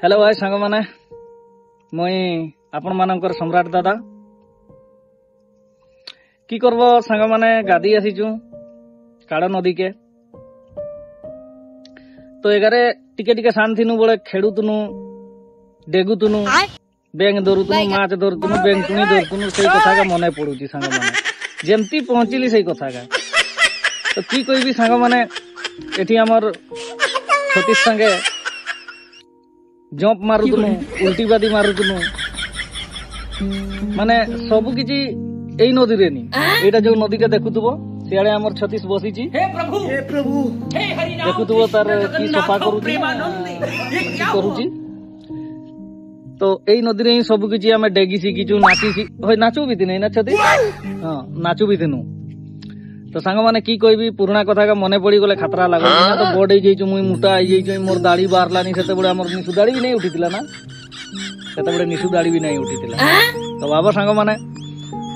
Hello भाई सांग माने मुई आपण मानकर सम्राट दादा की करब सांग माने गादी आसीचु काड़ नदी के तो एगारे टिके टिके शांतिनु बोले खेडुतुनु डेगुतुनु बेंग धरुतुनु माछ धरुतुनु बेंग टुनी धरुतुनु सेई कथा का मने पड़ुची सांग माने जेमती पहुंचली सेई कथा का तो की कहबी सांग माने एठी हमर छत्तीस संगे जंप मारुतुनु उल्टी बादी मारुतुनु माने सब किछि एई नदी रे नी एटा जो नदी के देखुतबो सियाडे हमर छत्तीस बसीची हे प्रभु हे हरि नाम देखुतबो तार की सफा करूची करूची तो एई नदी रे सब किछि हमें डेगी सिकिछु नाची होय नाचू भी नै ना छत्तीस हां नाचू भी थिनु तो सांग माने की कहबी पुराना कथा का मने पड़ी गले खतरा लागो ना तो बॉडी जेइछु मुई मोटा आई जेइछु मोर दाढ़ी बारलानी सेते बडे हमर निसु दाढ़ी भी नै उठितिला ना सेते बडे निसु दाढ़ी भी नै उठितिला तो बाबा सांग माने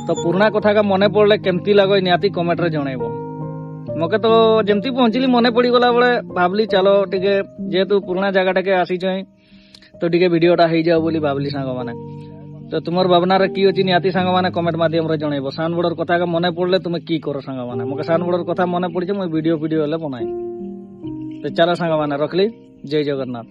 तो पुराना कथा का मने पड़ले केमती लागो नियाती कमेंट रे जणाइबो मके तो जेमती पहुंचली मने पड़ी गला बळे भाबली चलो टिके जेतु पुराना जगह टाके आसी छै तो टिके वीडियोटा हेइ जाओ बोली भाबली सांग माने तो तुमर भावना रे की अछि नियाती सांग माने कमेंट माध्यम रे जणाइबो सान बडर कथा का मने पड़ले तुमे की करो सांग माने मके सान बडर कथा मने पड़ी छै म वीडियो हेले बनाई तो चला सांग माने रखली जय जगन्नाथ।